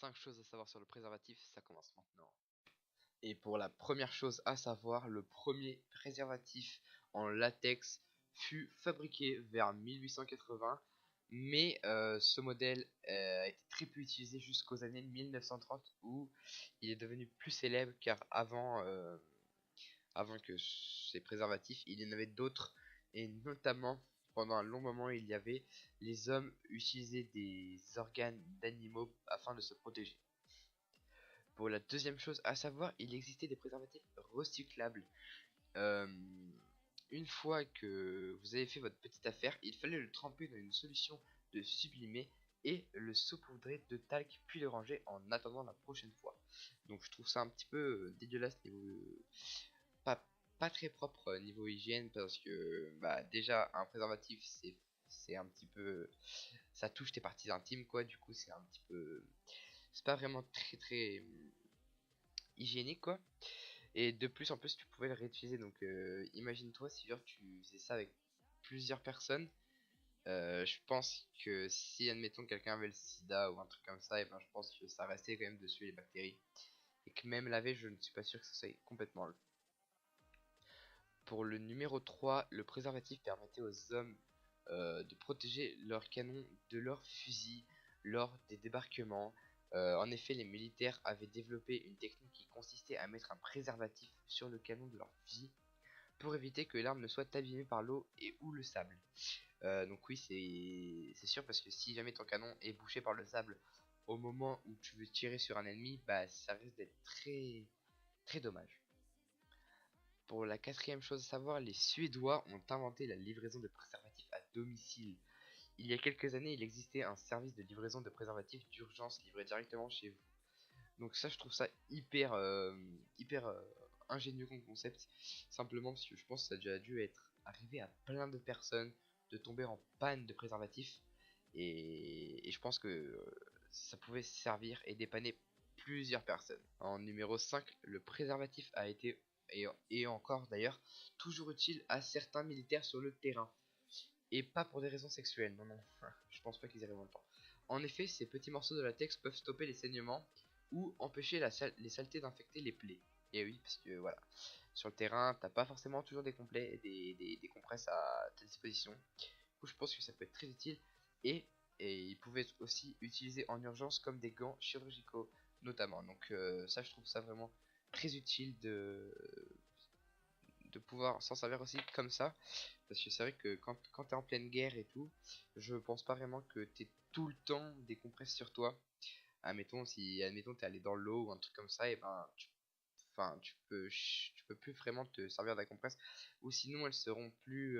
5 choses à savoir sur le préservatif, ça commence maintenant. Et pour la première chose à savoir, le premier préservatif en latex fut fabriqué vers 1880, mais ce modèle a été très peu utilisé jusqu'aux années 1930 où il est devenu plus célèbre car avant que ces préservatifs, il y en avait d'autres et notamment pendant un long moment les hommes utilisaient des organes d'animaux afin de se protéger. Pour la deuxième chose à savoir, il existait des préservatifs recyclables. Euh, une fois que vous avez fait votre petite affaire, il fallait le tremper dans une solution de sublimé et le saupoudrer de talc puis le ranger en attendant la prochaine fois. Donc je trouve ça un petit peu dégueulasse niveau pas, pas très propre niveau hygiène parce que bah déjà un préservatif c'est un petit peu ça touche tes parties intimes quoi, du coup c'est un petit peu c'est pas vraiment très hygiénique quoi. Et de plus en plus tu pouvais le réutiliser donc imagine-toi si genre tu faisais ça avec plusieurs personnes. Je pense que si admettons quelqu'un avait le sida ou un truc comme ça, et ben je pense que ça restait quand même dessus les bactéries et que même laver je ne suis pas sûr que ça soit complètement le. Pour le numéro 3, le préservatif permettait aux hommes de protéger leurs canons de leurs fusils lors des débarquements. En effet, les militaires avaient développé une technique qui consistait à mettre un préservatif sur le canon de leur fusil pour éviter que l'arme ne soit abîmée par l'eau et ou le sable. Donc oui, c'est sûr parce que si jamais ton canon est bouché par le sable au moment où tu veux tirer sur un ennemi, bah ça risque d'être très dommage. Pour la quatrième chose à savoir, les Suédois ont inventé la livraison de préservatifs à domicile. Il y a quelques années, il existait un service de livraison de préservatifs d'urgence livré directement chez vous. Donc ça, je trouve ça hyper ingénieux comme concept. Simplement parce que je pense que ça a déjà dû être arrivé à plein de personnes de tomber en panne de préservatifs. Et je pense que ça pouvait servir et dépanner plusieurs personnes. En numéro 5, le préservatif a été, et encore d'ailleurs, toujours utile à certains militaires sur le terrain. Et pas pour des raisons sexuelles, non, non, je pense pas qu'ils y arrivent longtemps. En effet, ces petits morceaux de latex peuvent stopper les saignements ou empêcher les saletés d'infecter les plaies. Et oui, parce que voilà, sur le terrain, t'as pas forcément toujours des complets, des compresses à ta disposition. Du coup, je pense que ça peut être très utile. Et, et ils pouvaient aussi utiliser en urgence comme des gants chirurgicaux, notamment. Donc ça, je trouve ça vraiment très utile de pouvoir s'en servir aussi comme ça. Parce que c'est vrai que quand t'es en pleine guerre et tout, je pense pas vraiment que t'aies tout le temps des compresses sur toi. Admettons, si admettons t'es allé dans l'eau ou un truc comme ça, et ben enfin tu peux plus vraiment te servir de la compresse. Ou sinon elles seront plus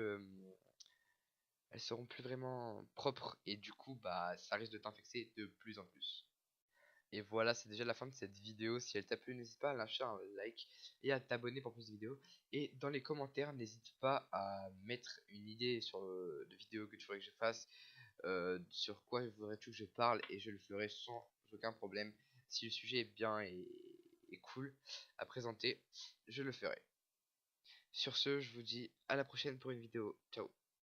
vraiment propres et du coup bah ça risque de t'infecter de plus en plus. Et voilà, c'est déjà la fin de cette vidéo. Si elle t'a plu, n'hésite pas à lâcher un like et à t'abonner pour plus de vidéos. Et dans les commentaires, n'hésite pas à mettre une idée de vidéo que tu voudrais que je fasse, sur quoi voudrais-tu que je parle, et je le ferai sans aucun problème. Si le sujet est bien et cool à présenter, je le ferai. Sur ce, je vous dis à la prochaine pour une vidéo. Ciao.